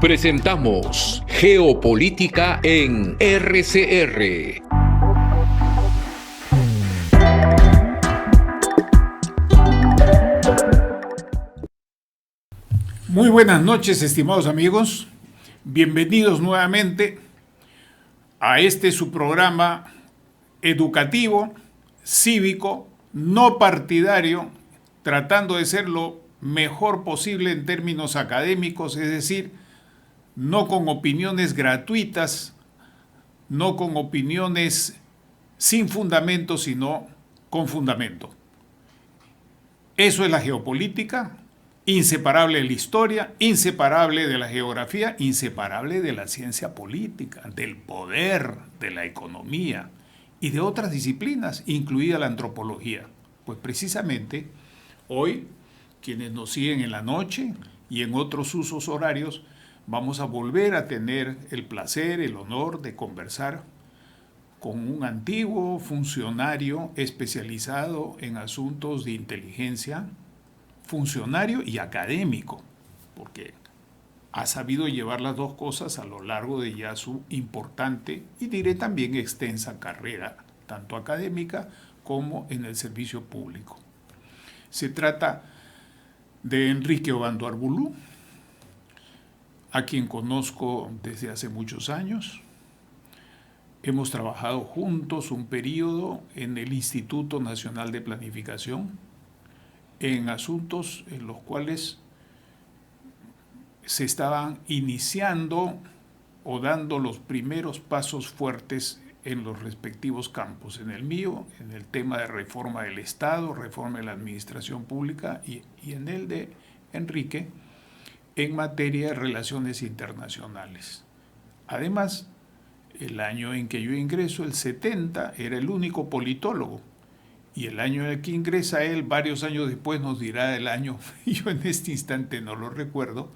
Presentamos Geopolítica en RCR. Muy buenas noches, estimados amigos. Bienvenidos nuevamente a su programa educativo, cívico, no partidario, tratando de ser lo mejor posible en términos académicos, es decir, no con opiniones gratuitas, no con opiniones sin fundamento, sino con fundamento. Eso es la geopolítica, inseparable de la historia, inseparable de la geografía, inseparable de la ciencia política, del poder, de la economía y de otras disciplinas, incluida la antropología. Pues precisamente hoy, quienes nos siguen en la noche y en otros usos horarios, vamos a volver a tener el placer, el honor de conversar con un antiguo funcionario especializado en asuntos de inteligencia, funcionario y académico, porque ha sabido llevar las dos cosas a lo largo de ya su importante y diré también extensa carrera, tanto académica como en el servicio público. Se trata de Enrique Obando Arbulú, a quien conozco desde hace muchos años. Hemos trabajado juntos un periodo en el Instituto Nacional de Planificación, en asuntos en los cuales se estaban iniciando o dando los primeros pasos fuertes en los respectivos campos. En el mío, en el tema de reforma del Estado, reforma de la administración pública, y en el de Enrique, en materia de relaciones internacionales. Además, el año en que yo ingreso, el 70, era el único politólogo. Y el año en el que ingresa él, varios años después nos dirá el año, yo en este instante no lo recuerdo,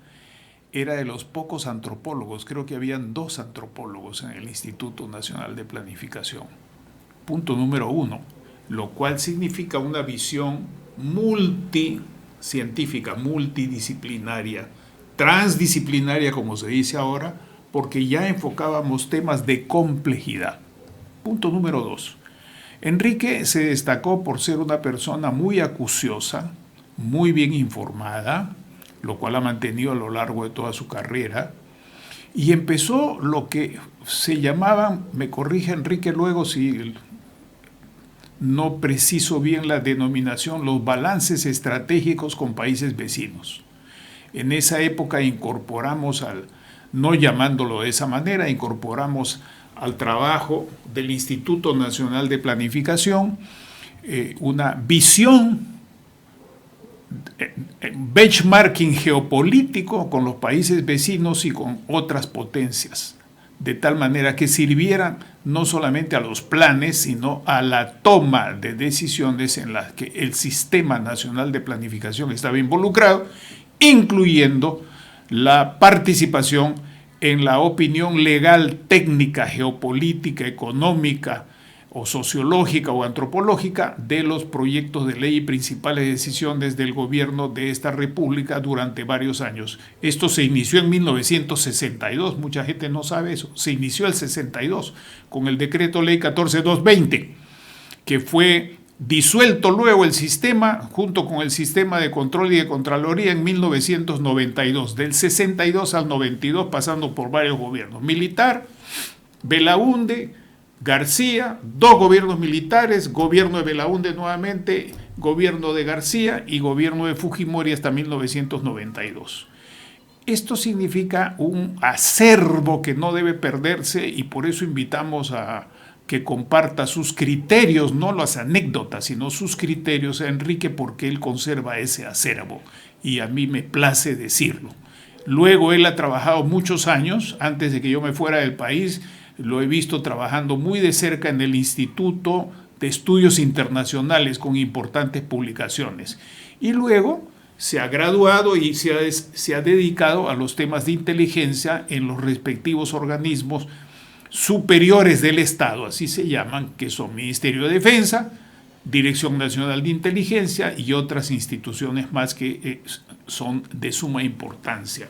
era de los pocos antropólogos, creo que habían 2 antropólogos en el Instituto Nacional de Planificación. Punto número 1, lo cual significa una visión multicientífica, multidisciplinaria, transdisciplinaria como se dice ahora, porque ya enfocábamos temas de complejidad. Punto número 2. Enrique se destacó por ser una persona muy acuciosa, muy bien informada, lo cual ha mantenido a lo largo de toda su carrera, y empezó lo que se llamaban, me corrige Enrique luego si no preciso bien la denominación, los balances estratégicos con países vecinos. En esa época incorporamos no llamándolo de esa manera, incorporamos al trabajo del Instituto Nacional de Planificación una visión, benchmarking geopolítico con los países vecinos y con otras potencias, de tal manera que sirvieran no solamente a los planes, sino a la toma de decisiones en las que el Sistema Nacional de Planificación estaba involucrado, incluyendo la participación en la opinión legal, técnica, geopolítica, económica o sociológica o antropológica de los proyectos de ley y principales decisiones del gobierno de esta república durante varios años. Esto se inició en 1962, mucha gente no sabe eso, se inició el 62 con el decreto ley 14220, que fue disuelto luego el sistema junto con el sistema de control y de contraloría en 1992, del 62 al 92 pasando por varios gobiernos, militar, Belaúnde, García, 2 gobiernos militares, gobierno de Belaúnde nuevamente, gobierno de García y gobierno de Fujimori hasta 1992. Esto significa un acervo que no debe perderse y por eso invitamos a que comparta sus criterios, no las anécdotas, sino sus criterios a Enrique, porque él conserva ese acervo y a mí me place decirlo. Luego él ha trabajado muchos años, antes de que yo me fuera del país, lo he visto trabajando muy de cerca en el Instituto de Estudios Internacionales con importantes publicaciones. Y luego se ha graduado y se ha dedicado a los temas de inteligencia en los respectivos organismos superiores del Estado, así se llaman, que son Ministerio de Defensa, Dirección Nacional de Inteligencia y otras instituciones más que son de suma importancia.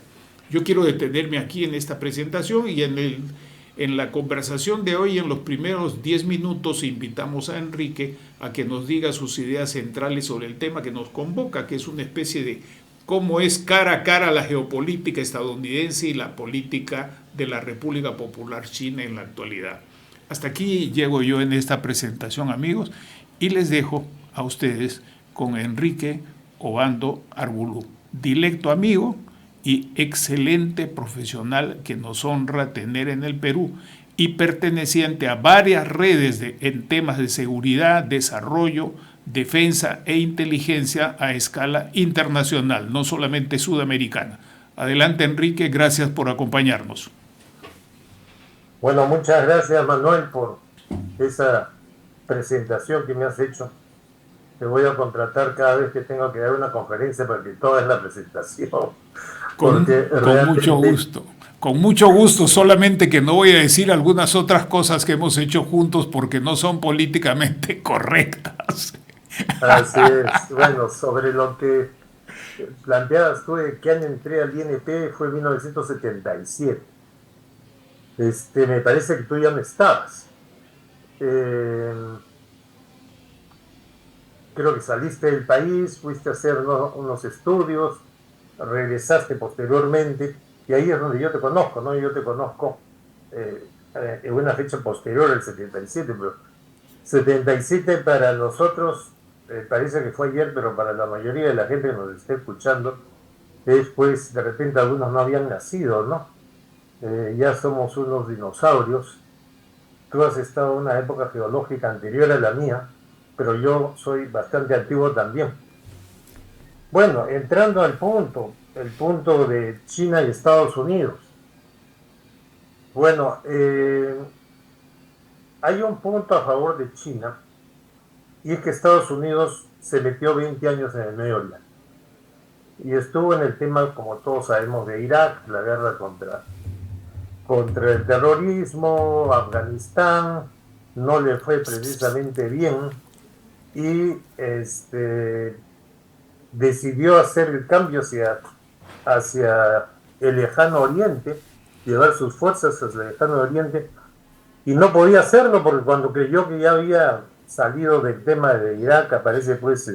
Yo quiero detenerme aquí en esta presentación y en la conversación de hoy, en los primeros 10 minutos, invitamos a Enrique a que nos diga sus ideas centrales sobre el tema que nos convoca, que es una especie de cómo es cara a cara la geopolítica estadounidense y la política de la República Popular China en la actualidad. Hasta aquí llego yo en esta presentación, amigos, y les dejo a ustedes con Enrique Obando Arbulú, directo amigo y excelente profesional que nos honra tener en el Perú y perteneciente a varias redes en temas de seguridad, desarrollo, defensa e inteligencia a escala internacional, no solamente sudamericana. Adelante, Enrique, gracias por acompañarnos. Bueno, muchas gracias, Manuel, por esa presentación que me has hecho. Te voy a contratar cada vez que tengo que dar una conferencia porque toda es la presentación. Con mucho gusto. Con mucho gusto, solamente que no voy a decir algunas otras cosas que hemos hecho juntos porque no son políticamente correctas. Así es. Bueno, sobre lo que planteabas tú de qué año entré al INP fue 1977. Me parece que tú ya no estabas. Creo que saliste del país, fuiste a hacer unos estudios, regresaste posteriormente, y ahí es donde yo te conozco, ¿no? Yo te conozco en una fecha posterior al 77, pero 77 para nosotros parece que fue ayer, pero para la mayoría de la gente que nos está escuchando, después de repente algunos no habían nacido, ¿no? Ya somos unos dinosaurios. Tú has estado en una época geológica anterior a la mía, pero yo soy bastante antiguo también. Bueno, entrando al punto, el punto de China y Estados Unidos. Bueno, hay un punto a favor de China, y es que Estados Unidos se metió 20 años en el Medio Oriente. Y estuvo en el tema, como todos sabemos, de Irak, la guerra contra el terrorismo, Afganistán, no le fue precisamente bien, y decidió hacer el cambio hacia el lejano oriente, llevar sus fuerzas hacia el lejano oriente, y no podía hacerlo porque cuando creyó que ya había salido del tema de Irak, aparece pues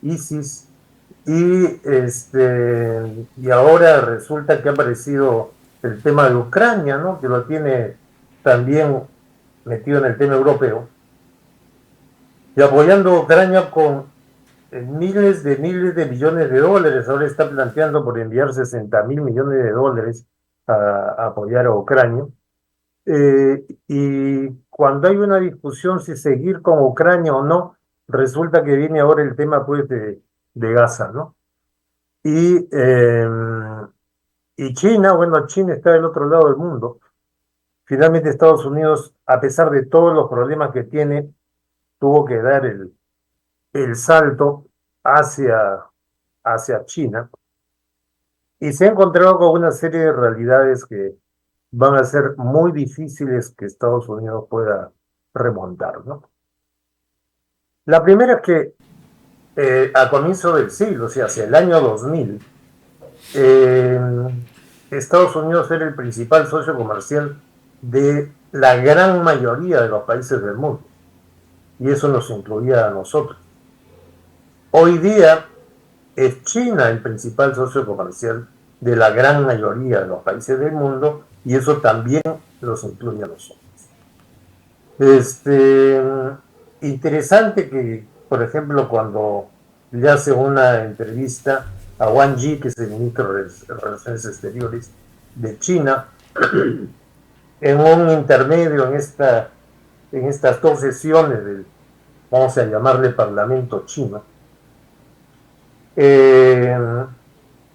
ISIS, y ahora resulta que ha aparecido el tema de Ucrania, ¿no? Que lo tiene también metido en el tema europeo, y apoyando a Ucrania con miles de millones de dólares. Ahora está planteando por enviar 60.000 millones de dólares a apoyar a Ucrania. Y cuando hay una discusión si seguir con Ucrania o no, resulta que viene ahora el tema pues de Gaza, ¿no? Y China, bueno, China está del otro lado del mundo. Finalmente Estados Unidos, a pesar de todos los problemas que tiene, tuvo que dar el salto hacia China, y se ha encontrado con una serie de realidades que van a ser muy difíciles que Estados Unidos pueda remontar, ¿no? La primera es que a comienzo del siglo, o sea, hacia el año 2000, Estados Unidos era el principal socio comercial de la gran mayoría de los países del mundo, y eso nos incluía a nosotros. Hoy día es China el principal socio comercial de la gran mayoría de los países del mundo, y eso también los incluye a nosotros. Interesante que, por ejemplo, cuando le hace una entrevista a Wang Yi, que es el ministro de Relaciones Exteriores de China, en un intermedio en estas dos sesiones del, vamos a llamarle, Parlamento chino,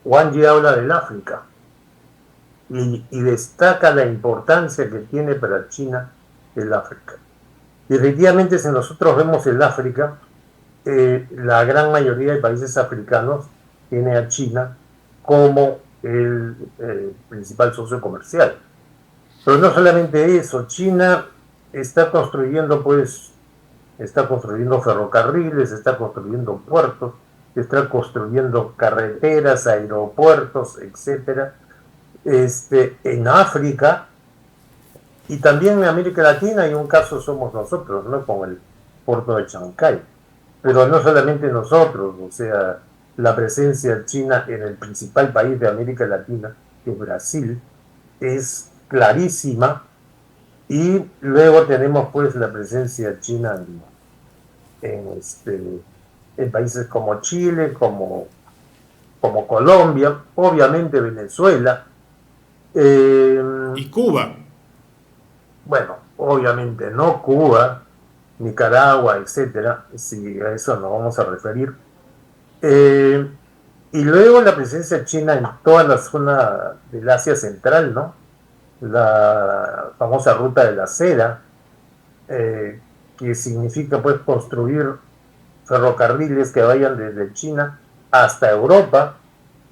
Wang Yi habla del África y destaca la importancia que tiene para China el África. Y efectivamente, si nosotros vemos el África, la gran mayoría de países africanos tiene a China como el principal socio comercial. Pero no solamente eso, China está construyendo ferrocarriles, está construyendo puertos, está construyendo carreteras, aeropuertos, etcétera, En África y también en América Latina, y un caso somos nosotros, ¿no? Con el puerto de Chancay. Pero no solamente nosotros, o sea, la presencia china en el principal país de América Latina, que es Brasil, es clarísima, y luego tenemos pues la presencia china en países como Chile, como Colombia, obviamente Venezuela, Y Cuba. bueno, obviamente no Cuba, Nicaragua, etcétera, si a eso nos vamos a referir. Eh, y luego la presencia china en toda la zona del Asia Central, ¿no? La famosa ruta de la seda, eh, que significa pues construir ferrocarriles que vayan desde China hasta Europa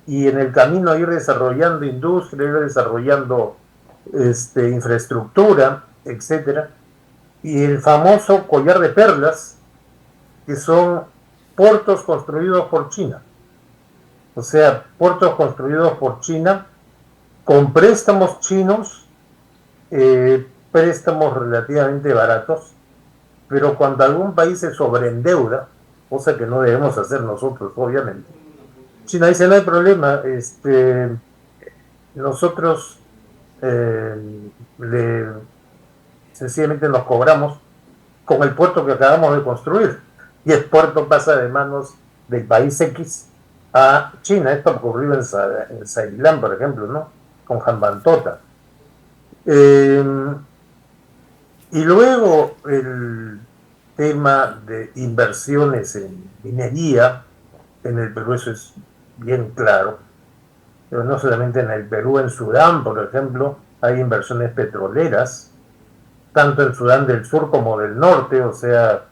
y en el camino ir desarrollando industria, ir desarrollando infraestructura, etcétera. Y el famoso collar de perlas, que son puertos construidos por China. O sea, puertos construidos por China con préstamos chinos, préstamos relativamente baratos, pero cuando algún país se sobreendeuda, cosa que no debemos hacer nosotros, obviamente, China dice, no hay problema, nosotros le, sencillamente nos cobramos con el puerto que acabamos de construir. Y el puerto pasa de manos del país X a China. Esto ocurrió en Ceilán, por ejemplo, ¿no? Con Hambantota. Y luego el tema de inversiones en minería, en el Perú eso es bien claro, pero no solamente en el Perú, en Sudán, por ejemplo, hay inversiones petroleras, tanto en Sudán del Sur como del Norte, o sea,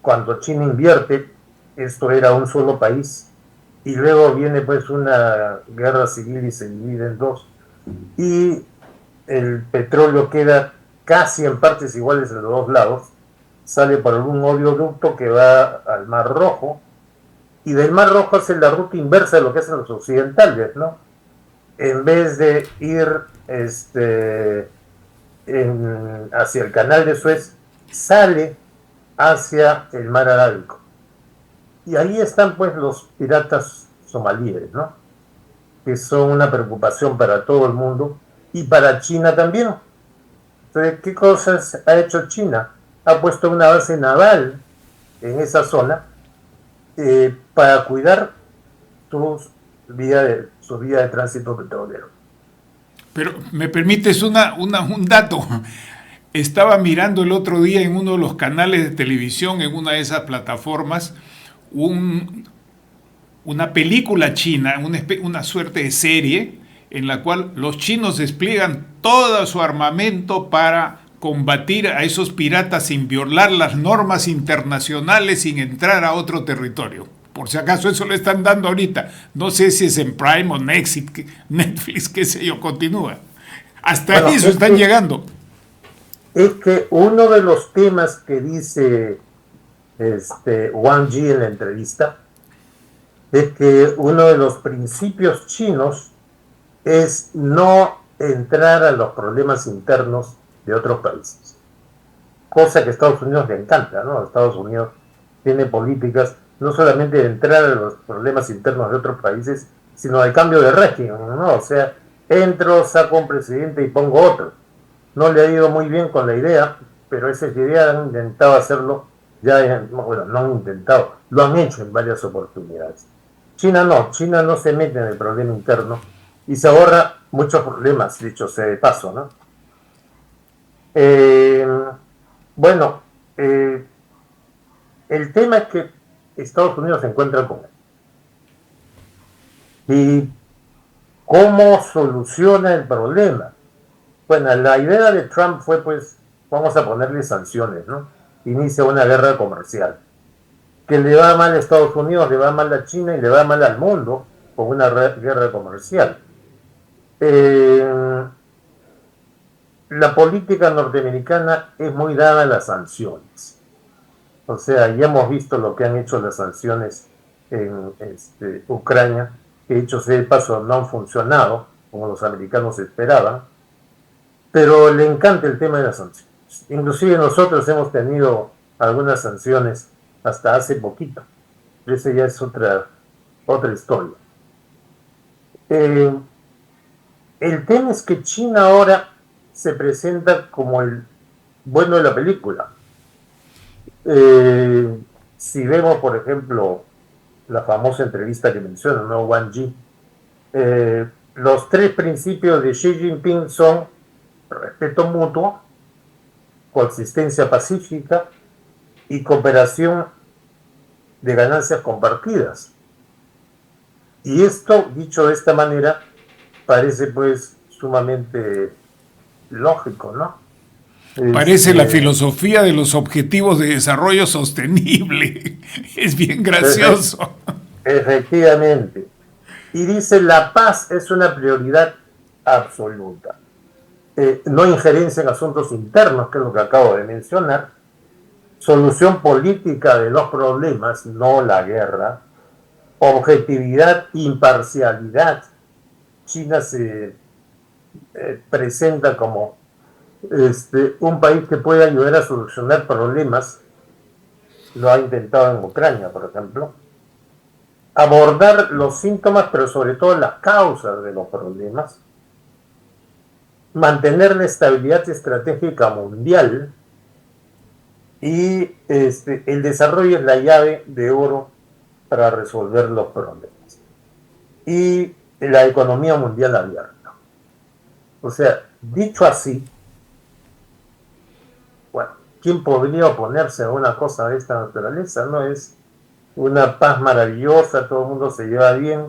cuando China invierte, esto era un solo país, y luego viene pues una guerra civil y se divide en dos, y el petróleo queda casi en partes iguales de los dos lados, sale por un oleoducto que va al Mar Rojo, y del Mar Rojo hace la ruta inversa de lo que hacen los occidentales, ¿no? En vez de ir hacia el canal de Suez, sale hacia el mar Arábico. Y ahí están pues los piratas somalíes, ¿no? Que son una preocupación para todo el mundo y para China también. Entonces, ¿qué cosas ha hecho China? Ha puesto una base naval en esa zona para cuidar su vía de tránsito petrolero. Pero me permites un dato. Estaba mirando el otro día en uno de los canales de televisión, en una de esas plataformas, una película china, una suerte de serie, en la cual los chinos despliegan todo su armamento para combatir a esos piratas sin violar las normas internacionales, sin entrar a otro territorio. Por si acaso eso le están dando ahorita. No sé si es en Prime o Netflix, qué sé yo, continúa. Hasta bueno, eso están llegando. Es que uno de los temas que dice Wang Yi en la entrevista es que uno de los principios chinos es no entrar a los problemas internos de otros países. Cosa que a Estados Unidos le encanta, ¿no? Estados Unidos tiene políticas no solamente de entrar a los problemas internos de otros países, sino de cambio de régimen, ¿no? O sea, entro, saco un presidente y pongo otro. No le ha ido muy bien con la idea, pero esa idea han intentado hacerlo, bueno, no han intentado, lo han hecho en varias oportunidades. China no se mete en el problema interno y se ahorra muchos problemas, dicho sea de paso, ¿no? El tema es que Estados Unidos se encuentra con él. ¿Y cómo soluciona el problema? Bueno, la idea de Trump fue, pues, vamos a ponerle sanciones, ¿no? Inicia una guerra comercial. Que le va mal a Estados Unidos, le va mal a China y le va mal al mundo con una guerra comercial. La política norteamericana es muy dada a las sanciones. O sea, ya hemos visto lo que han hecho las sanciones en Ucrania, que dicho sea de paso no han funcionado como los americanos esperaban, pero le encanta el tema de las sanciones. Inclusive nosotros hemos tenido algunas sanciones hasta hace poquito. Esa ya es otra historia. El tema es que China ahora se presenta como el bueno de la película. Si vemos, por ejemplo, la famosa entrevista que menciona, ¿no? Wang Yi, los 3 principios de Xi Jinping son respeto mutuo, coexistencia pacífica y cooperación de ganancias compartidas. Y esto, dicho de esta manera, parece pues sumamente lógico, ¿no? Parece la filosofía de los objetivos de desarrollo sostenible. Es bien gracioso. Efectivamente. Y dice, la paz es una prioridad absoluta. No injerencia en asuntos internos, que es lo que acabo de mencionar. Solución política de los problemas, no la guerra. Objetividad, imparcialidad. China se presenta como un país que puede ayudar a solucionar problemas. Lo ha intentado en Ucrania, por ejemplo. Abordar los síntomas, pero sobre todo las causas de los problemas. Mantener la estabilidad estratégica mundial. Y el desarrollo es la llave de oro para resolver los problemas. Y la economía mundial abierta. O sea, dicho así, bueno, ¿quién podría oponerse a una cosa de esta naturaleza? No es una paz maravillosa, todo el mundo se lleva bien,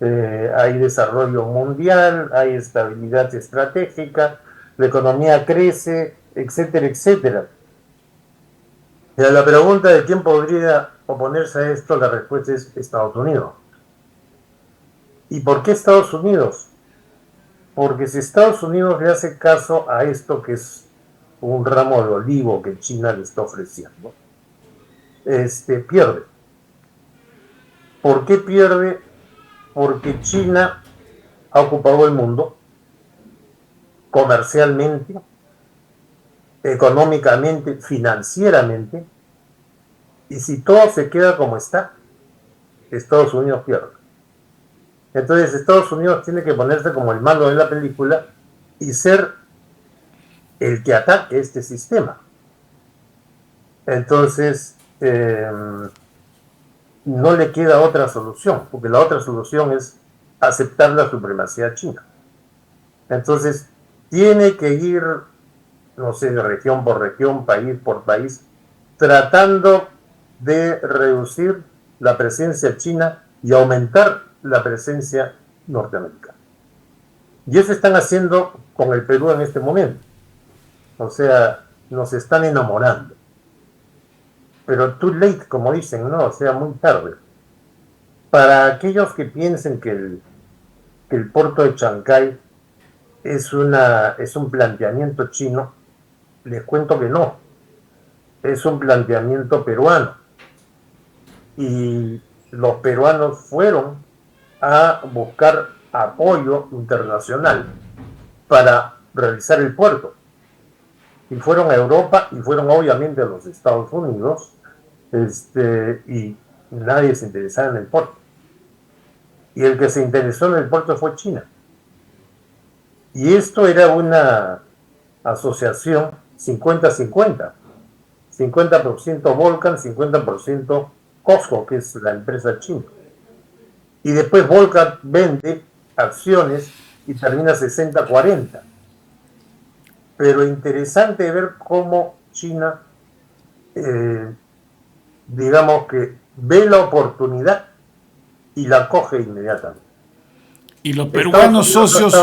hay desarrollo mundial, hay estabilidad estratégica, la economía crece, etcétera, etcétera. Y a la pregunta de quién podría oponerse a esto, la respuesta es Estados Unidos. ¿Y por qué Estados Unidos? Porque si Estados Unidos le hace caso a esto que es un ramo de olivo que China le está ofreciendo, pierde. ¿Por qué pierde? Porque China ha ocupado el mundo comercialmente, económicamente, financieramente, y si todo se queda como está, Estados Unidos pierde. Entonces Estados Unidos tiene que ponerse como el malo de la película y ser el que ataque este sistema. Entonces no le queda otra solución, porque la otra solución es aceptar la supremacía china. Entonces tiene que ir, no sé, región por región, país por país, tratando de reducir la presencia china y aumentar la presencia norteamericana. Y eso están haciendo con el Perú en este momento. O sea, nos están enamorando. Pero too late, como dicen, ¿no? O sea, muy tarde. Para aquellos que piensen que el puerto de Chancay es un planteamiento chino, les cuento que no. Es un planteamiento peruano. Y los peruanos fueron a buscar apoyo internacional para realizar el puerto. Y fueron a Europa y fueron obviamente a los Estados Unidos, y nadie se interesaba en el puerto. Y el que se interesó en el puerto fue China. Y esto era una asociación 50-50. 50% Volcan, 50% COSCO, que es la empresa china. Y después Volcan vende acciones y termina 60-40. Pero interesante ver cómo China, digamos que ve la oportunidad y la coge inmediatamente. Y los peruanos socios,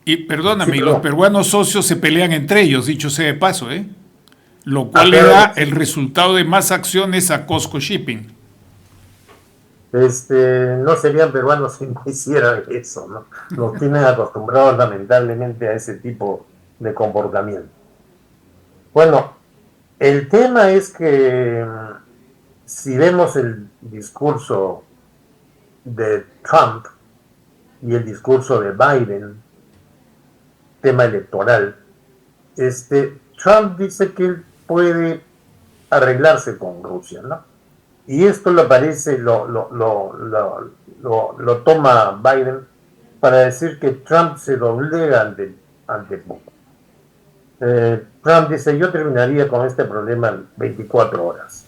los peruanos socios se pelean entre ellos, dicho sea de paso, lo cual le da el resultado de más acciones a COSCO Shipping. No serían peruanos si no hicieran eso, ¿no? Nos tienen acostumbrados lamentablemente a ese tipo de comportamiento. Bueno, el tema es que si vemos el discurso de Trump y el discurso de Biden, tema electoral, Trump dice que él puede arreglarse con Rusia, ¿no? Y esto lo toma Biden para decir que Trump se doblega ante Putin. Trump dice, yo terminaría con este problema en 24 horas.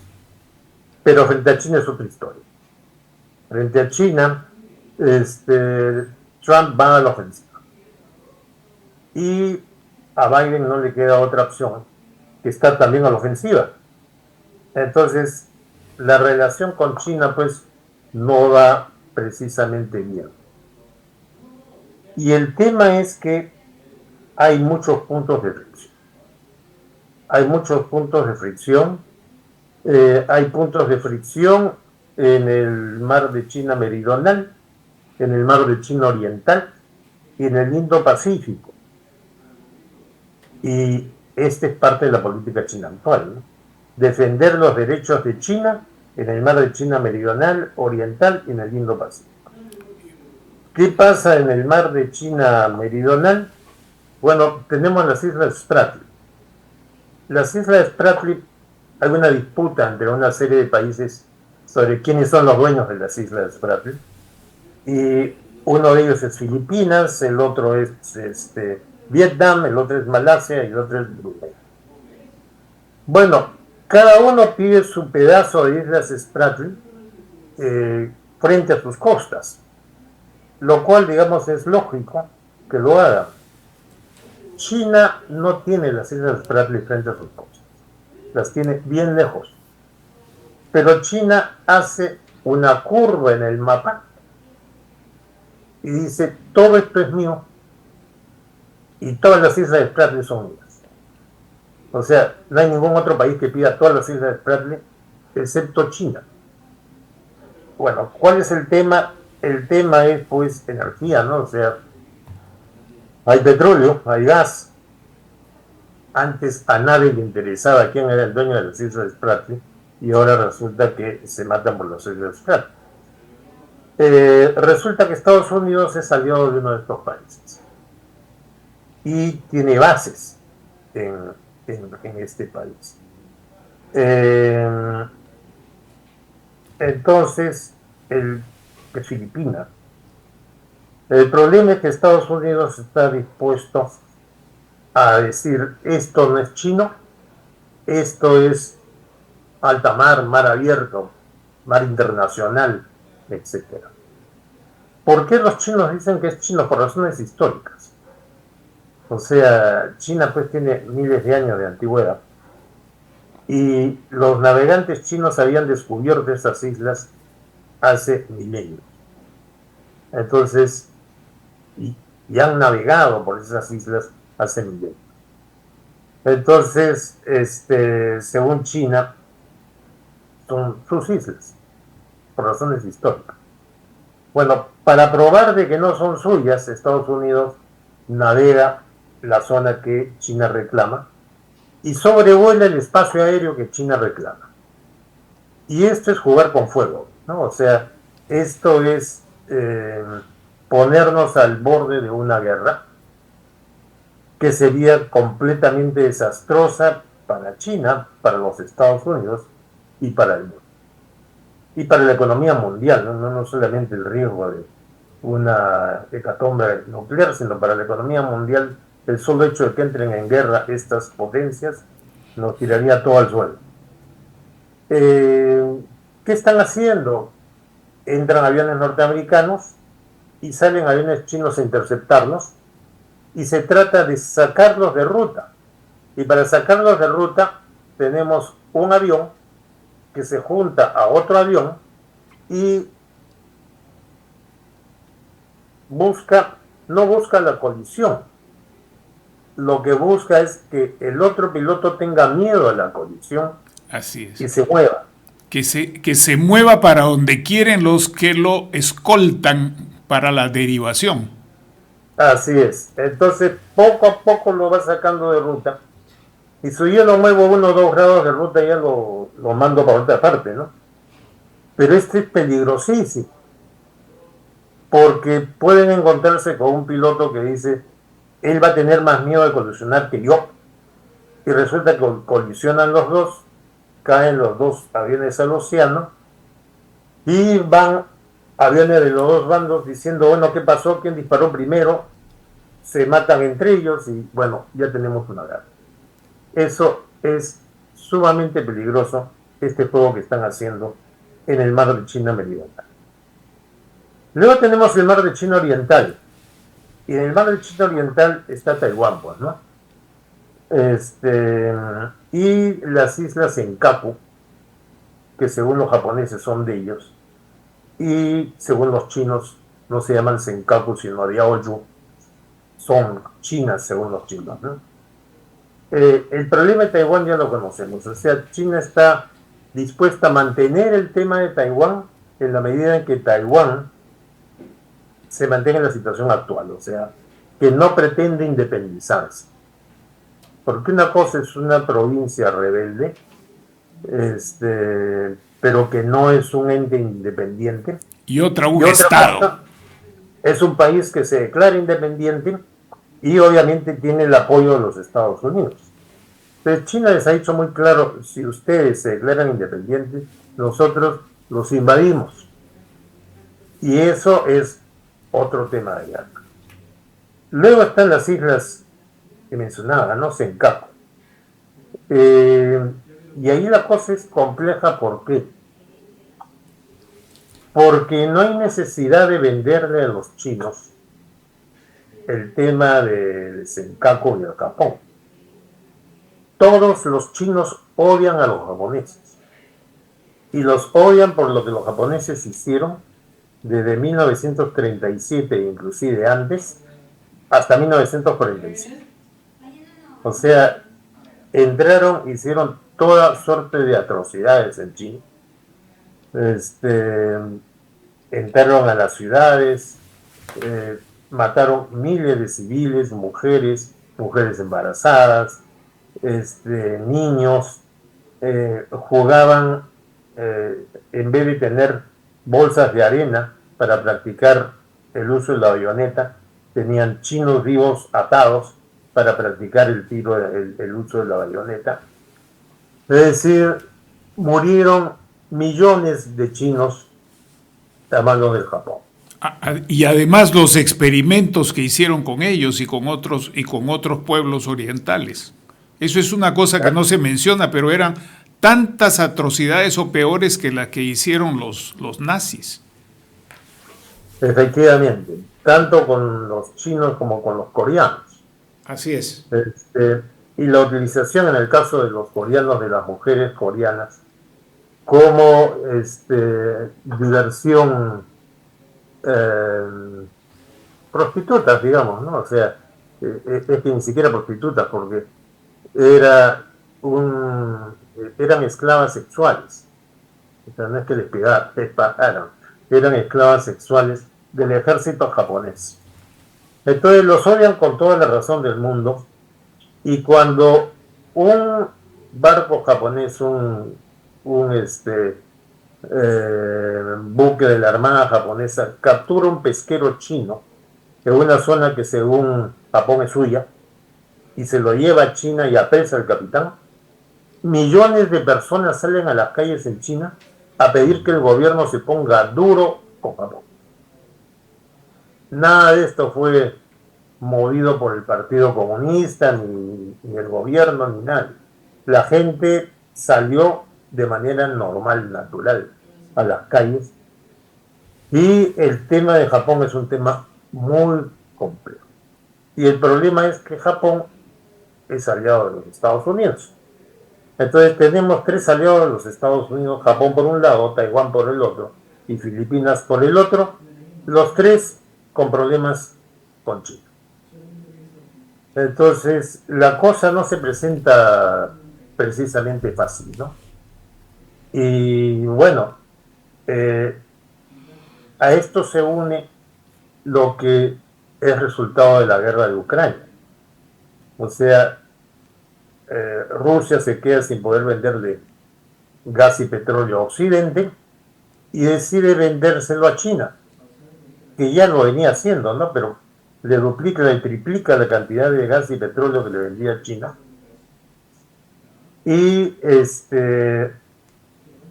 Pero frente a China es otra historia. Frente a China, Trump va a la ofensiva. Y a Biden no le queda otra opción que estar también a la ofensiva. Entonces, la relación con China, pues, no va precisamente bien. Y el tema es que hay muchos puntos de fricción. Hay muchos puntos de fricción. Hay puntos de fricción en el mar de China Meridional, en el mar de China Oriental y en el Indo-Pacífico. Y esta es parte de la política china actual, ¿no? Defender los derechos de China en el mar de China Meridional, Oriental y en el Indo-Pacífico. ¿Qué pasa en el mar de China Meridional? Bueno, tenemos las Islas Spratly. Las Islas Spratly, hay una disputa entre una serie de países sobre quiénes son los dueños de las Islas Spratly. Y uno de ellos es Filipinas, el otro es Vietnam, el otro es Malasia y el otro es Brunei. Bueno, cada uno pide su pedazo de Islas Spratly frente a sus costas, lo cual, digamos, es lógico que lo haga. China no tiene las Islas Spratly frente a sus costas, las tiene bien lejos. Pero China hace una curva en el mapa y dice, todo esto es mío y todas las Islas Spratly son mías. O sea, no hay ningún otro país que pida todas las Islas Spratly excepto China. Bueno, ¿cuál es el tema? El tema es, pues, energía, ¿no? O sea, hay petróleo, hay gas. Antes a nadie le interesaba quién era el dueño de las Islas Spratly y ahora resulta que se matan por las Islas Spratly. Resulta que Estados Unidos es aliado de uno de estos países y tiene bases en este país. Entonces, de Filipinas. El problema es que Estados Unidos está dispuesto a decir, esto no es chino, esto es alta mar, mar abierto, mar internacional, etc. ¿Por qué los chinos dicen que es chino? Por razones históricas. O sea, China pues tiene miles de años de antigüedad y los navegantes chinos habían descubierto esas islas hace milenios. Entonces, y han navegado por esas islas hace milenios. Entonces, según China, son sus islas, por razones históricas. Bueno, para probar de que no son suyas, Estados Unidos navega la zona que China reclama y sobrevuela el espacio aéreo que China reclama. Y esto es jugar con fuego, ¿no? O sea, esto es ponernos al borde de una guerra que sería completamente desastrosa para China, para los Estados Unidos y para el mundo. Y para la economía mundial, no solamente el riesgo de una hecatombe nuclear, sino para la economía mundial, el solo hecho de que entren en guerra estas potencias nos tiraría todo al suelo. ¿Qué están haciendo? Entran aviones norteamericanos y salen aviones chinos a interceptarlos y se trata de sacarlos de ruta. Y para sacarlos de ruta tenemos un avión que se junta a otro avión y no busca la colisión. Lo que busca es que el otro piloto tenga miedo a la colisión. Así es. Y se mueva. Que se mueva para donde quieren los que lo escoltan para la derivación. Así es. Entonces, poco a poco lo va sacando de ruta. Y si yo lo muevo 1 o 2 grados de ruta, ya lo mando para otra parte, ¿no? Pero esto es peligrosísimo. porque pueden encontrarse con un piloto que dice, él va a tener más miedo de colisionar que yo, y resulta que colisionan los dos, caen los dos aviones al océano, y van aviones de los dos bandos diciendo, bueno, ¿qué pasó? ¿Quién disparó primero? Se matan entre ellos y bueno, ya tenemos una guerra. Eso es sumamente peligroso, este juego que están haciendo en el mar de China Meridional. Luego tenemos el mar de China Oriental, y en el mar de China Oriental está Taiwán, pues, ¿no? Y las islas Senkaku, que según los japoneses son de ellos, y según los chinos no se llaman Senkaku sino Diaoyu, son chinas según los chinos, ¿no? El problema de Taiwán ya lo conocemos, o sea, China está dispuesta a mantener el tema de Taiwán en la medida en que Taiwán se mantenga en la situación actual, o sea, que no pretende independizarse. Porque una cosa es una provincia rebelde, pero que no es un ente independiente. Y otra un Estado. Es un país que se declara independiente y obviamente tiene el apoyo de los Estados Unidos. Entonces China les ha dicho muy claro, si ustedes se declaran independientes, nosotros los invadimos. Y eso es otro tema de guerra. Luego están las islas que mencionaba, ¿no? Senkaku. Y ahí la cosa es compleja, ¿por qué? Porque no hay necesidad de venderle a los chinos el tema de Senkaku y el Japón. Todos los chinos odian a los japoneses. Y los odian por lo que los japoneses hicieron desde 1937, inclusive antes, hasta 1945. O sea, entraron, hicieron toda suerte de atrocidades en China. Entraron a las ciudades, mataron miles de civiles, mujeres embarazadas, niños, jugaban, en vez de tener bolsas de arena para practicar el uso de la bayoneta, tenían chinos vivos atados para practicar el tiro, el uso de la bayoneta. Es decir, murieron millones de chinos a manos del Japón. Y además los experimentos que hicieron con ellos y con otros pueblos orientales. Eso es una cosa que no se menciona, pero eran tantas atrocidades o peores que las que hicieron los nazis. Efectivamente, tanto con los chinos como con los coreanos. Así es. Y la utilización en el caso de los coreanos de las mujeres coreanas como diversión, prostitutas, digamos, ¿no? O sea, es que ni siquiera prostitutas, porque eran esclavas sexuales. O sea, no es que les pagaron, eran esclavas sexuales del ejército japonés. Entonces los odian con toda la razón del mundo, y cuando un barco japonés, un buque de la Armada japonesa captura un pesquero chino en una zona que según Japón es suya y se lo lleva a China y apresa al capitán, millones de personas salen a las calles en China a pedir que el gobierno se ponga duro con Japón. Nada de esto fue movido por el Partido Comunista, ni el gobierno, ni nadie. La gente salió de manera normal, natural, a las calles. Y el tema de Japón es un tema muy complejo. Y el problema es que Japón es aliado de los Estados Unidos. Entonces tenemos tres aliados de los Estados Unidos, Japón por un lado, Taiwán por el otro, y Filipinas por el otro, los tres con problemas con China. Entonces la cosa no se presenta precisamente fácil, ¿no? Y bueno, a esto se une lo que es resultado de la guerra de Ucrania. O sea, Rusia se queda sin poder venderle gas y petróleo a Occidente y decide vendérselo a China. que ya lo venía haciendo, ¿no? Pero le duplica, le triplica la cantidad de gas y petróleo que le vendía a China. Y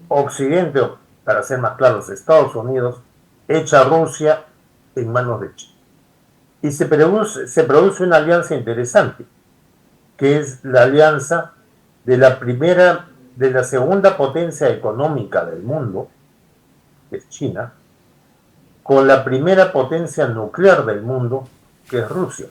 Occidente, para ser más claros, Estados Unidos, echa a Rusia en manos de China. Y se produce una alianza interesante, que es la alianza de la segunda potencia económica del mundo, que es China, con la primera potencia nuclear del mundo, que es Rusia.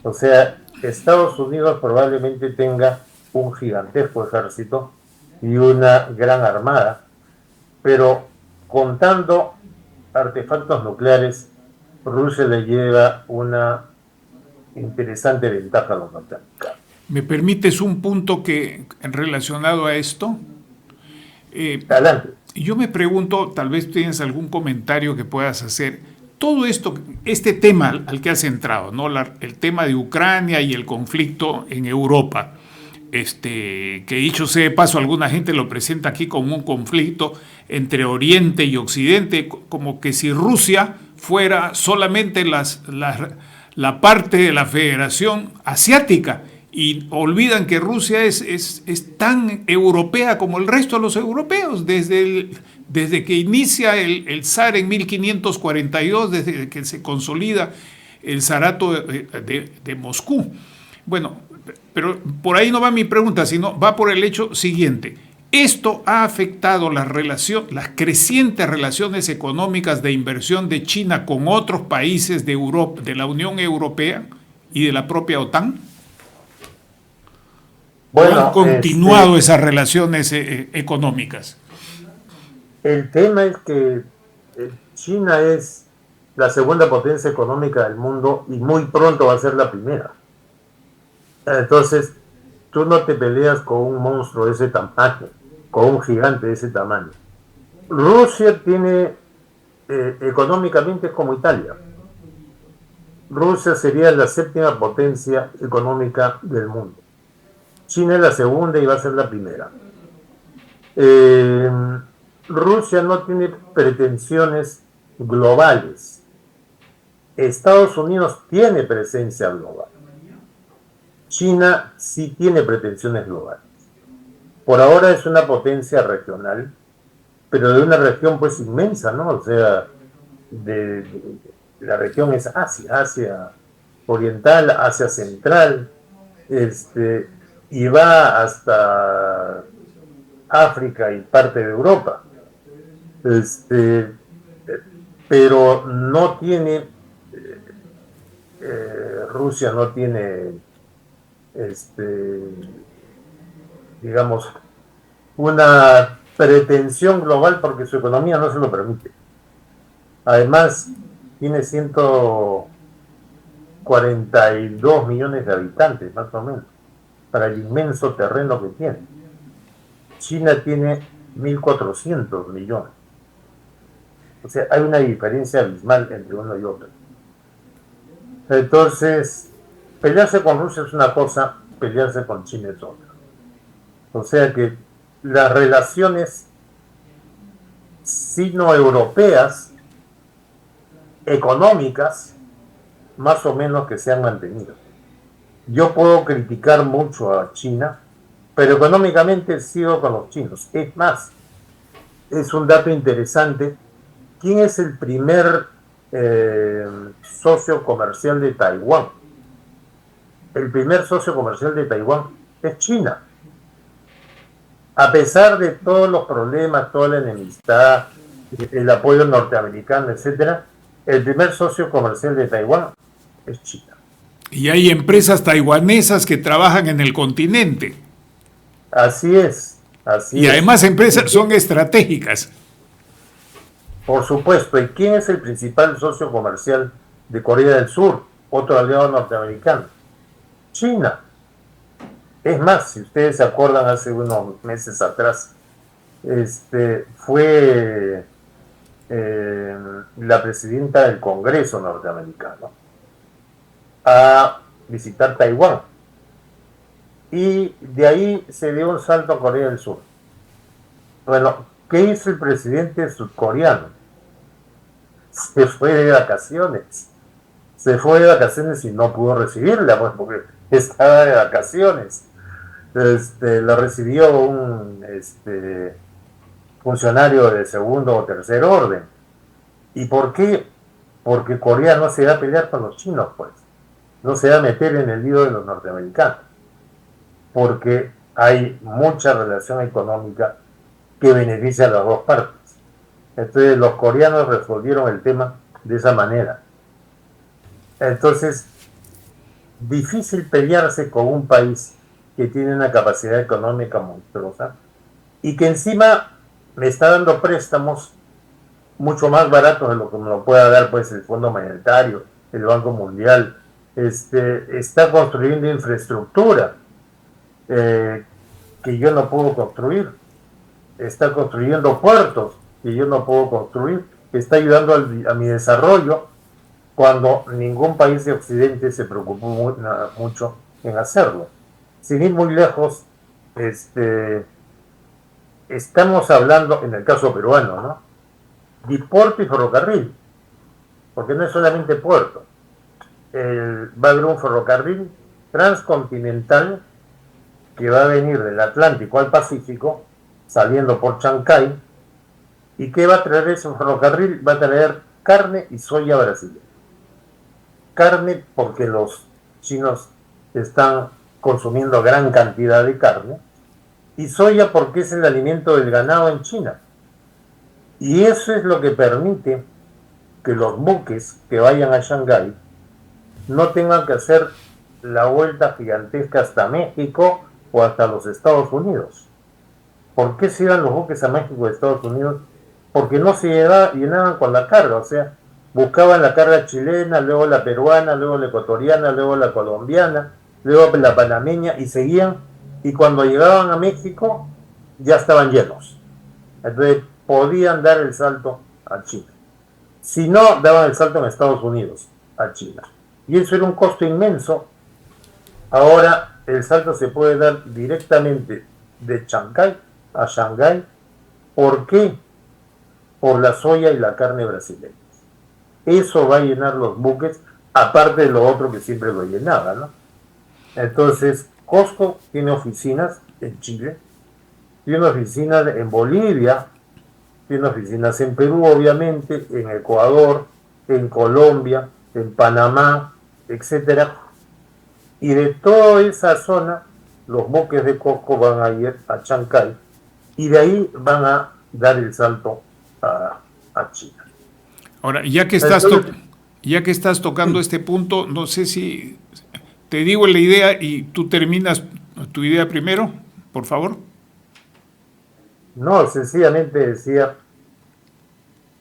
O sea, Estados Unidos probablemente tenga un gigantesco ejército y una gran armada, pero contando artefactos nucleares, Rusia le lleva una interesante ventaja a los norteamericanos. ¿Me permites un punto relacionado a esto? Adelante. Yo me pregunto, tal vez tienes algún comentario que puedas hacer. Todo esto, este tema al que has entrado, ¿no? El tema de Ucrania y el conflicto en Europa, que dicho sea de paso, alguna gente lo presenta aquí como un conflicto entre Oriente y Occidente, como que si Rusia fuera solamente la parte de la Federación Asiática, y olvidan que Rusia es tan europea como el resto de los europeos, desde que inicia el zar en 1542, desde que se consolida el zarato de Moscú. Bueno, pero por ahí no va mi pregunta, sino va por el hecho siguiente. Esto ha afectado las crecientes relaciones económicas de inversión de China con otros países de Europa, de la Unión Europea y de la propia OTAN. Bueno, ¿han continuado esas relaciones económicas? El tema es que China es la segunda potencia económica del mundo y muy pronto va a ser la primera. Entonces, tú no te peleas con un monstruo de ese tamaño, con un gigante de ese tamaño. Rusia tiene, económicamente es como Italia. Rusia sería la séptima potencia económica del mundo. China es la segunda y va a ser la primera. Rusia no tiene pretensiones globales. Estados Unidos tiene presencia global. China sí tiene pretensiones globales. Por ahora es una potencia regional, pero de una región pues inmensa, ¿no? O sea, la región es Asia Oriental, Asia Central, y va hasta África y parte de Europa. Pero no tiene, Rusia no tiene, digamos, una pretensión global porque su economía no se lo permite. Además, tiene 142 millones de habitantes, más o menos, para el inmenso terreno que tiene. China tiene 1.400 millones. O sea, hay una diferencia abismal entre uno y otro. Entonces, pelearse con Rusia es una cosa, pelearse con China es otra. O sea que las relaciones sino-europeas, económicas, más o menos que se han mantenido. Yo puedo criticar mucho a China, pero económicamente sigo con los chinos. Es más, es un dato interesante. ¿Quién es el primer socio comercial de Taiwán? El primer socio comercial de Taiwán es China. A pesar de todos los problemas, toda la enemistad, el apoyo norteamericano, etcétera, el primer socio comercial de Taiwán es China. Y hay empresas taiwanesas que trabajan en el continente. Así es. Y además empresas son estratégicas. Por supuesto. ¿Y quién es el principal socio comercial de Corea del Sur? Otro aliado norteamericano. China. Es más, si ustedes se acuerdan, hace unos meses atrás, fue la presidenta del Congreso norteamericano a visitar Taiwán. Y de ahí se dio un salto a Corea del Sur. Bueno, ¿qué hizo el presidente surcoreano? se fue de vacaciones. Se fue de vacaciones y no pudo recibirla, pues, porque estaba de vacaciones. La recibió un funcionario de segundo o tercer orden. ¿Y por qué? Porque Corea no se va a pelear con los chinos, pues. No se va a meter en el lío de los norteamericanos. Porque hay mucha relación económica que beneficia a las dos partes. Entonces los coreanos resolvieron el tema de esa manera. Entonces, difícil pelearse con un país que tiene una capacidad económica monstruosa y que encima me está dando préstamos mucho más baratos de lo que me lo pueda dar pues el Fondo Monetario, el Banco Mundial. Está construyendo infraestructura que yo no puedo construir. Está construyendo puertos que yo no puedo construir. Está ayudando a mi desarrollo cuando ningún país de Occidente se preocupó mucho en hacerlo. Sin ir muy lejos, estamos hablando, en el caso peruano, ¿no?, de puerto y ferrocarril, porque no es solamente puerto. Va a haber un ferrocarril transcontinental que va a venir del Atlántico al Pacífico, saliendo por Chancay. ¿Y qué va a traer ese ferrocarril? Va a traer carne y soya brasileña. Carne porque los chinos están consumiendo gran cantidad de carne, y soya porque es el alimento del ganado en China. Y eso es lo que permite que los buques que vayan a Shanghái no tengan que hacer la vuelta gigantesca hasta México o hasta los Estados Unidos. ¿Por qué se iban los buques a México o Estados Unidos? Porque no se llenaban con la carga, o sea, buscaban la carga chilena, luego la peruana, luego la ecuatoriana, luego la colombiana, luego la panameña, y seguían, y cuando llegaban a México ya estaban llenos. Entonces podían dar el salto a China. Si no, daban el salto en Estados Unidos a China. Y eso era un costo inmenso. Ahora el salto se puede dar directamente de Chancay a Shanghái. ¿Por qué? Por la soya y la carne brasileña. Eso va a llenar los buques, aparte de lo otro que siempre lo llenaba, ¿no? Entonces, Costco tiene oficinas en Chile, tiene oficinas en Bolivia, tiene oficinas en Perú, obviamente, en Ecuador, en Colombia, en Panamá, etcétera. Y de toda esa zona, los buques de Costco van a ir a Chancay, y de ahí van a dar el salto a China. Ahora, ya que estás tocando este punto, no sé si te digo la idea y tú terminas tu idea primero, por favor. No, sencillamente decía,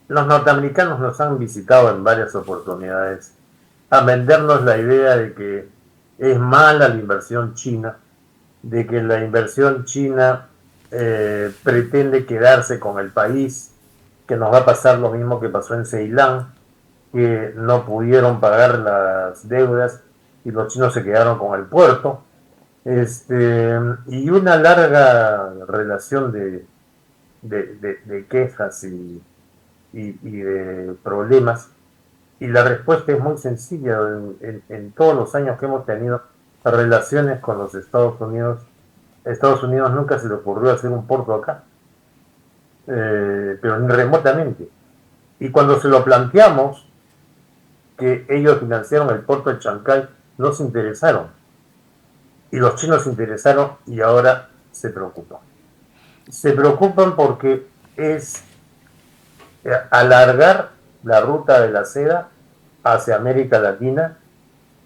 los norteamericanos nos han visitado en varias oportunidades a vendernos la idea de que es mala la inversión china, de que la inversión china pretende quedarse con el país, que nos va a pasar lo mismo que pasó en Ceilán, que no pudieron pagar las deudas y los chinos se quedaron con el puerto, y una larga relación de quejas y de problemas. Y la respuesta es muy sencilla. En todos los años que hemos tenido relaciones con los Estados Unidos nunca se le ocurrió hacer un puerto acá, pero ni remotamente. Y cuando se lo planteamos, que ellos financiaron el puerto de Chancay, no se interesaron. Y los chinos se interesaron y ahora se preocupan. Se preocupan porque es alargar la ruta de la seda hacia América Latina,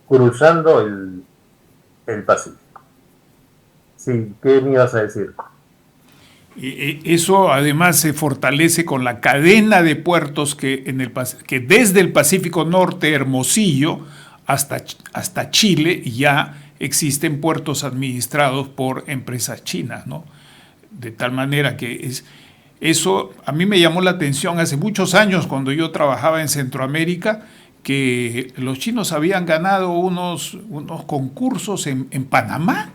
cruzando el Pacífico. Sí, ¿qué me ibas a decir? Y eso además se fortalece con la cadena de puertos que desde el Pacífico Norte, Hermosillo, hasta Chile, ya existen puertos administrados por empresas chinas, ¿no? De tal manera que eso a mí me llamó la atención hace muchos años cuando yo trabajaba en Centroamérica, que los chinos habían ganado unos concursos en Panamá,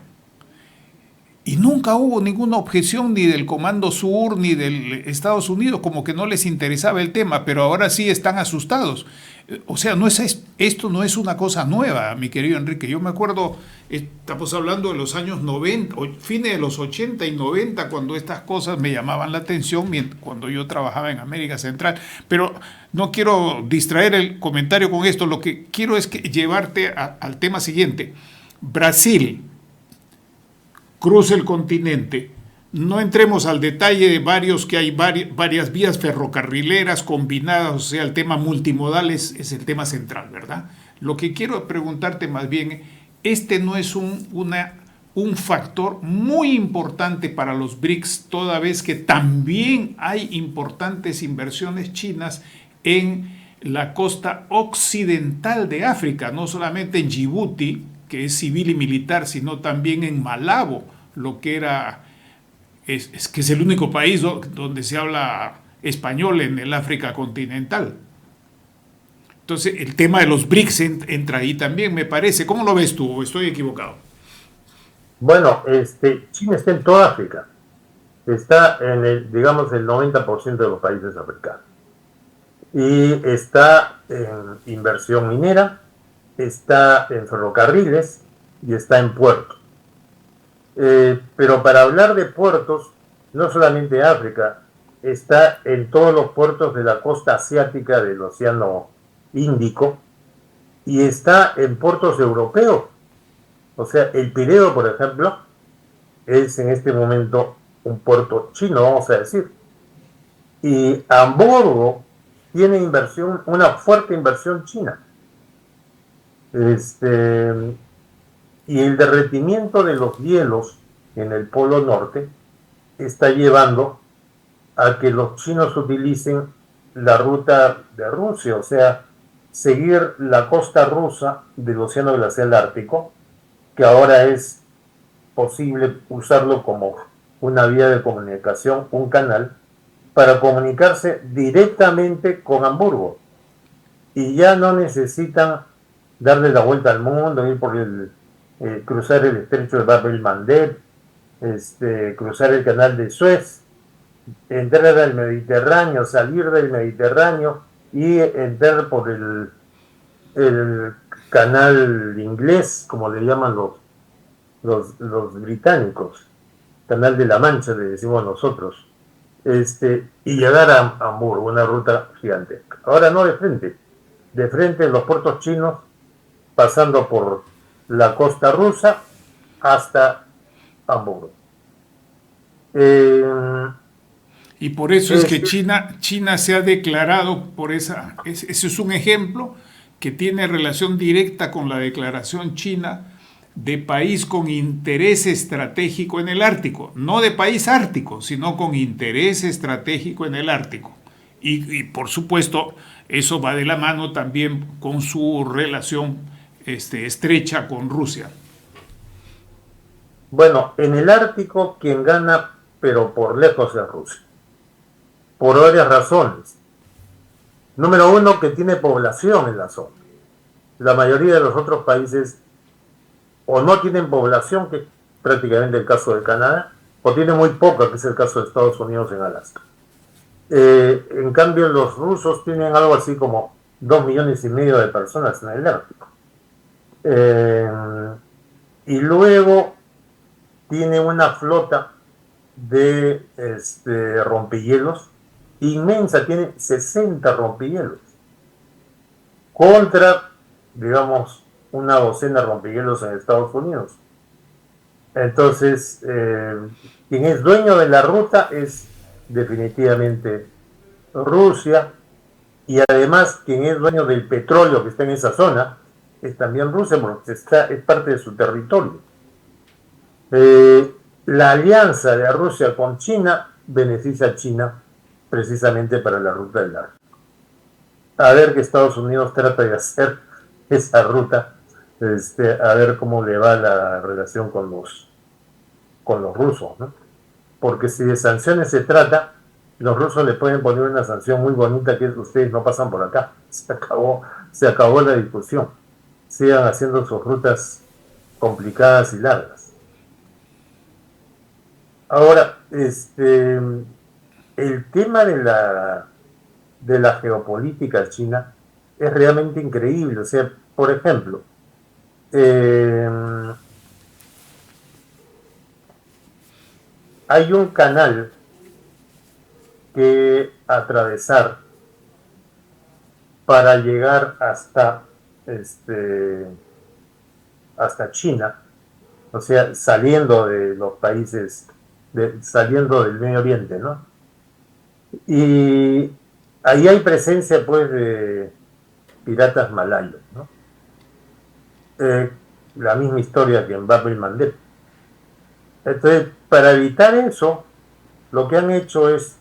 Y nunca hubo ninguna objeción ni del Comando Sur ni del Estados Unidos, como que no les interesaba el tema, pero ahora sí están asustados. O sea, esto no es una cosa nueva, mi querido Enrique. Yo me acuerdo, estamos hablando de los años 90, fines de los 80 y 90, cuando estas cosas me llamaban la atención, cuando yo trabajaba en América Central. Pero no quiero distraer el comentario con esto, lo que quiero es llevarte al tema siguiente. Brasil cruza el continente. No entremos al detalle de que hay varias vías ferrocarrileras combinadas, o sea, el tema multimodal es el tema central, ¿verdad? Lo que quiero preguntarte más bien, este no es un factor muy importante para los BRICS, toda vez que también hay importantes inversiones chinas en la costa occidental de África, no solamente en Djibouti, que es civil y militar, sino también en Malabo, lo que era, que es el único país donde se habla español en el África continental. Entonces, el tema de los BRICS entra ahí también, me parece. ¿Cómo lo ves tú? ¿O estoy equivocado? Bueno, China está en toda África. Está en el 90% de los países africanos. Y está en inversión minera, está en ferrocarriles y está en puertos. Pero para hablar de puertos, no solamente África, está en todos los puertos de la costa asiática del Océano Índico y está en puertos europeos. O sea, el Pireo, por ejemplo, es en este momento un puerto chino, vamos a decir. Y Hamburgo tiene una fuerte inversión china. Y el derretimiento de los hielos en el Polo Norte está llevando a que los chinos utilicen la ruta de Rusia, o sea, seguir la costa rusa del Océano Glacial Ártico, que ahora es posible usarlo como una vía de comunicación, un canal, para comunicarse directamente con Hamburgo. Y ya no necesitan darle la vuelta al mundo, ir por cruzar el estrecho de Bab el-Mandeb, cruzar el canal de Suez, entrar al Mediterráneo, salir del Mediterráneo y entrar por el canal inglés, como le llaman los británicos, canal de la Mancha, le decimos nosotros, y llegar a Hamburgo, una ruta gigante. Ahora no de frente en los puertos chinos, pasando por la costa rusa hasta Hamburgo. Y por eso es que China se ha declarado por ese es un ejemplo que tiene relación directa con la declaración china de país con interés estratégico en el Ártico, no de país ártico, sino con interés estratégico en el Ártico. Y por supuesto, eso va de la mano también con su relación estrecha con Rusia. Bueno, en el Ártico quien gana, pero por lejos, es Rusia, por varias razones. Número uno, que tiene población en la zona. La mayoría de los otros países o no tienen población, que es prácticamente el caso de Canadá, o tienen muy poca, que es el caso de Estados Unidos en Alaska. En cambio, los rusos tienen algo así como 2,5 millones de personas en el Ártico. Y luego tiene una flota de rompehielos inmensa, tiene 60 rompehielos contra, digamos, una docena de rompehielos en Estados Unidos. Entonces, quien es dueño de la ruta es definitivamente Rusia, y además quien es dueño del petróleo que está en esa zona es también Rusia, porque es parte de su territorio. La alianza de Rusia con China beneficia a China precisamente para la ruta del Ártico. A ver que Estados Unidos trata de hacer esa ruta, a ver cómo le va la relación con los rusos, ¿no? Porque si de sanciones se trata, los rusos le pueden poner una sanción muy bonita, que es: ustedes no pasan por acá. Se acabó la discusión. Sigan haciendo sus rutas complicadas y largas. Ahora, el tema de la geopolítica china es realmente increíble. O sea, por ejemplo, eh, hay un canal que atravesar para llegar hasta China, o sea, saliendo de los países, saliendo del Medio Oriente, ¿no? Y ahí hay presencia, pues, de piratas malayos, ¿no? Eh, la misma historia que en Bab el Mandeb. Entonces, para evitar eso, lo que han hecho es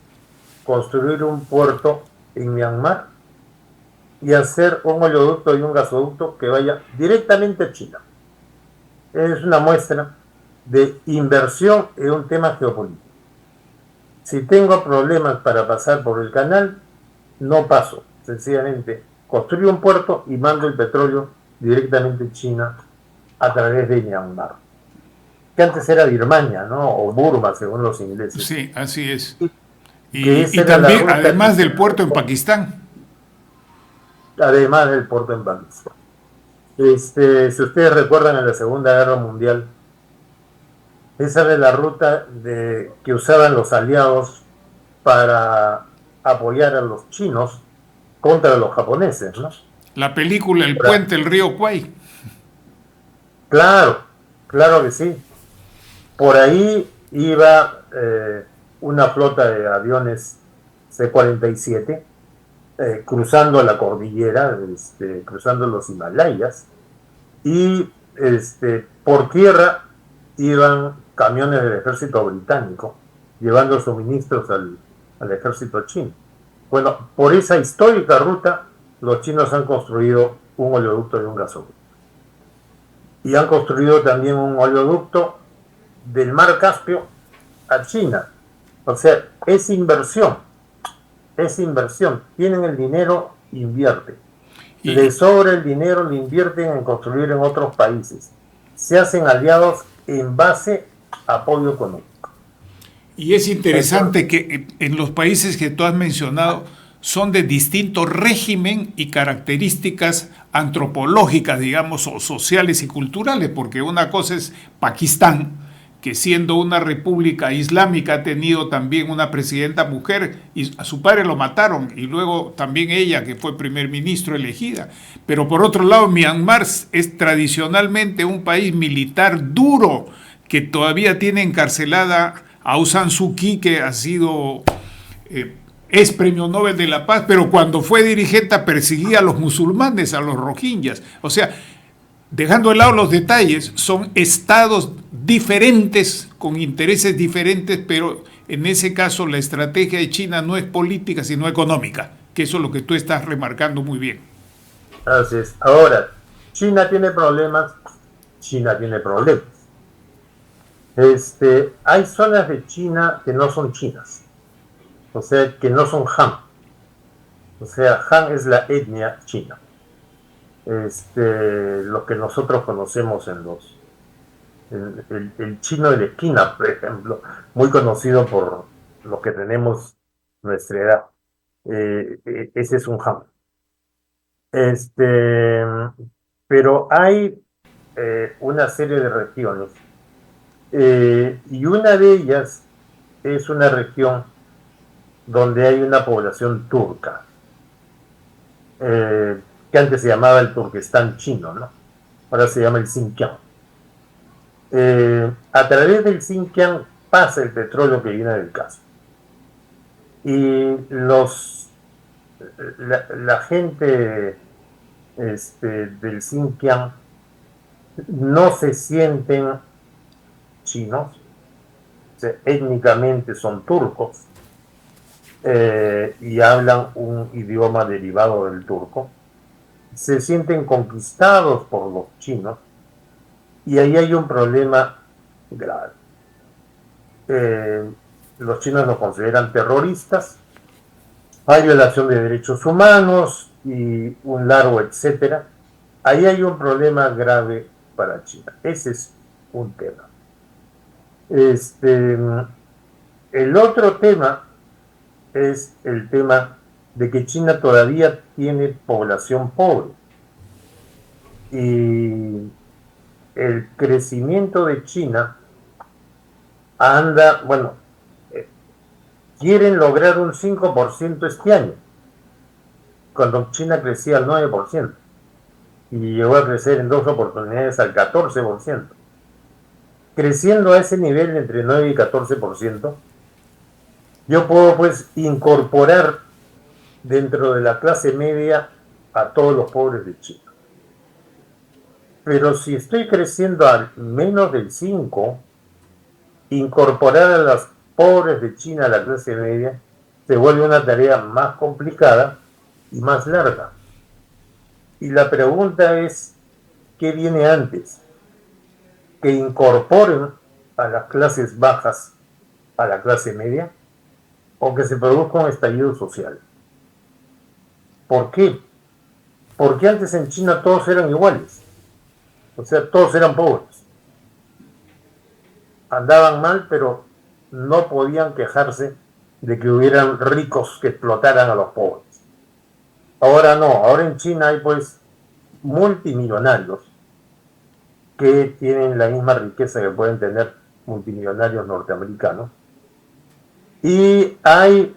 construir un puerto en Myanmar y hacer un oleoducto y un gasoducto que vaya directamente a China. Es una muestra de inversión en un tema geopolítico. Si tengo problemas para pasar por el canal, no paso. Sencillamente construyo un puerto y mando el petróleo directamente a China a través de Myanmar, que antes era Birmania, ¿no? O Burma, según los ingleses. Sí, así es. Que esa Y era la también, ruta que además del se, puerto en Pakistán. además del puerto en Pakistán. Si ustedes recuerdan, en la Segunda Guerra Mundial, esa era la ruta que usaban los aliados para apoyar a los chinos contra los japoneses, ¿no? La película El Ahora, puente, el río Kwai. claro, claro que sí. Por ahí iba una flota de aviones C-47 cruzando la cordillera, cruzando los Himalayas, y por tierra iban camiones del ejército británico llevando suministros al ejército chino. Bueno, por esa histórica ruta, los chinos han construido un oleoducto y un gasoducto. Y han construido también un oleoducto del mar Caspio a China. O sea, es inversión. Tienen el dinero, invierte. Y, Les sobra el dinero, lo invierten en construir en otros países. Se hacen aliados en base a apoyo económico. y es Entonces, interesante que en los países que tú has mencionado son de distinto régimen y características antropológicas, digamos, o sociales y culturales, porque una cosa es Pakistán, que siendo una república islámica ha tenido también una presidenta mujer y a su padre lo mataron y luego también ella que fue primer ministro elegida. Pero por otro lado, Myanmar es tradicionalmente un país militar duro que todavía tiene encarcelada a Aung San Suu Kyi, que ha sido es premio Nobel de la Paz, pero cuando fue dirigente perseguía a los musulmanes, a los rohingyas. O sea, dejando de lado los detalles, son estados diferentes, con intereses diferentes, pero en ese caso la estrategia de China no es política, sino económica, que eso es lo que tú estás remarcando muy bien. así es. Ahora, China tiene problemas. China tiene problemas. Hay zonas de China que no son chinas, o sea, que no son Han. O sea, Han es la etnia china. Lo que nosotros conocemos el chino de la esquina, por ejemplo, muy conocido por los que tenemos nuestra edad. Ese es un Han. Este, pero hay una serie de regiones y una de ellas es una región donde hay una población turca, que antes se llamaba el Turquestán chino, ¿no? Ahora se llama el Xinjiang. A través del Xinjiang pasa el petróleo que viene del Caspio. Y la gente del Xinjiang no se sienten chinos, o sea, étnicamente son turcos, y hablan un idioma derivado del turco, se sienten conquistados por los chinos y ahí hay un problema grave. Los chinos los consideran terroristas, hay violación de derechos humanos y un largo etcétera. Ahí hay un problema grave para China. Ese es un tema. El otro tema es el tema de que China todavía tiene población pobre. Y el crecimiento de China anda, bueno, quieren lograr un 5% este año, cuando China crecía al 9%, y llegó a crecer en 2 oportunidades al 14%. Creciendo a ese nivel entre 9 y 14%, yo puedo pues incorporar dentro de la clase media a todos los pobres de China. Pero si estoy creciendo a menos del 5, incorporar a los pobres de China a la clase media se vuelve una tarea más complicada y más larga. Y la pregunta es, ¿qué viene antes? ¿Que incorporen a las clases bajas a la clase media o que se produzca un estallido social? ¿Por qué? Porque antes en China todos eran iguales. O sea, todos eran pobres. Andaban mal, pero no podían quejarse de que hubieran ricos que explotaran a los pobres. Ahora no, ahora en China hay pues multimillonarios que tienen la misma riqueza que pueden tener multimillonarios norteamericanos. Y hay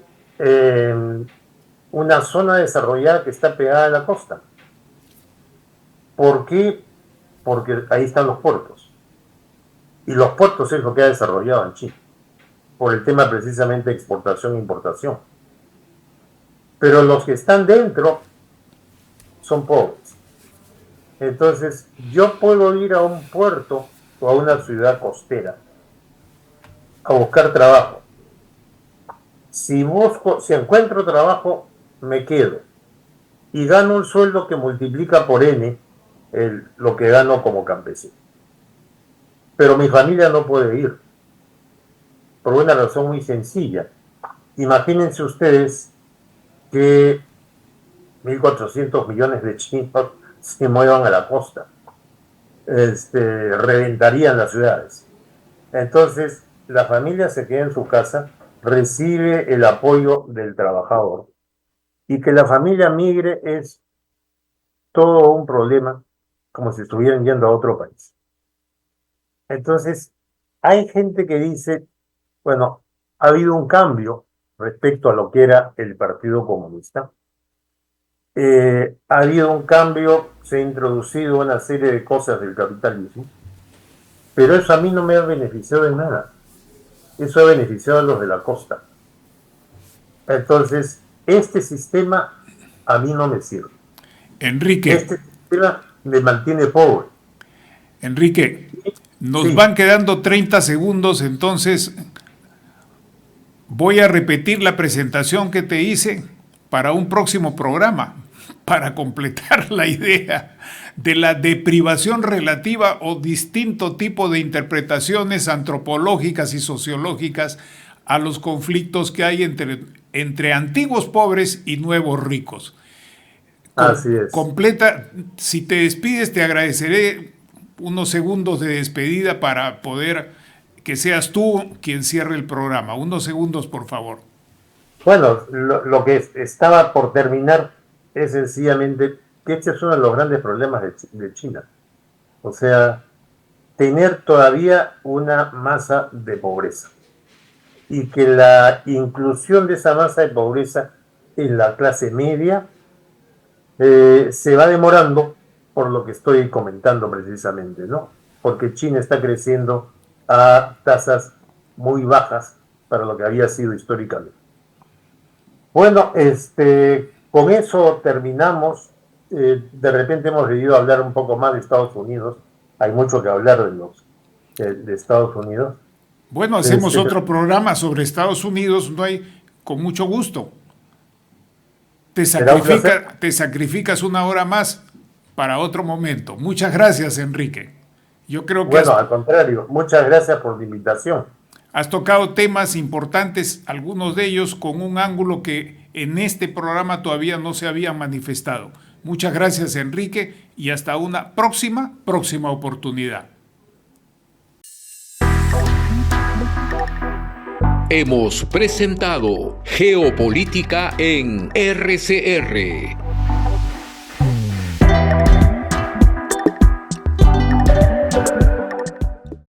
una zona desarrollada que está pegada a la costa. ¿Por qué? Porque ahí están los puertos. Y los puertos es lo que ha desarrollado en China, por el tema precisamente de exportación e importación. Pero los que están dentro son pobres. Entonces, yo puedo ir a un puerto o a una ciudad costera a buscar trabajo. Si encuentro trabajo, me quedo y gano un sueldo que multiplica por N lo que gano como campesino. Pero mi familia no puede ir, por una razón muy sencilla. Imagínense ustedes que 1.400 millones de chinos se muevan a la costa. Reventarían las ciudades. Entonces, la familia se queda en su casa, recibe el apoyo del trabajador, y que la familia migre es todo un problema, como si estuvieran yendo a otro país. Entonces, hay gente que dice, bueno, ha habido un cambio respecto a lo que era el Partido Comunista. Ha habido un cambio, se ha introducido una serie de cosas del capitalismo, pero eso a mí no me ha beneficiado de nada. Eso ha beneficiado a los de la costa. Entonces, este sistema a mí no me sirve. Enrique. Este sistema me mantiene pobre. Enrique, nos Sí. van quedando 30 segundos, entonces voy a repetir la presentación que te hice para un próximo programa, para completar la idea de la deprivación relativa o distinto tipo de interpretaciones antropológicas y sociológicas a los conflictos que hay entre antiguos pobres y nuevos ricos. Así es. Completa, si te despides, te agradeceré unos segundos de despedida para poder que seas tú quien cierre el programa. Unos segundos, por favor. Bueno, lo que estaba por terminar es sencillamente que este es uno de los grandes problemas de China. O sea, tener todavía una masa de pobreza. Y que la inclusión de esa masa de pobreza en la clase media se va demorando, por lo que estoy comentando precisamente, ¿no? Porque China está creciendo a tasas muy bajas para lo que había sido históricamente. Bueno, con eso terminamos. De repente hemos querido hablar un poco más de Estados Unidos. Hay mucho que hablar de Estados Unidos. Bueno, hacemos otro programa sobre Estados Unidos, no hay, con mucho gusto. Te sacrificas una hora más para otro momento. Muchas gracias, Enrique. Yo creo que al contrario, muchas gracias por la invitación. Has tocado temas importantes, algunos de ellos con un ángulo que en este programa todavía no se había manifestado. Muchas gracias, Enrique, y hasta una próxima oportunidad. Hemos presentado Geopolítica en RCR.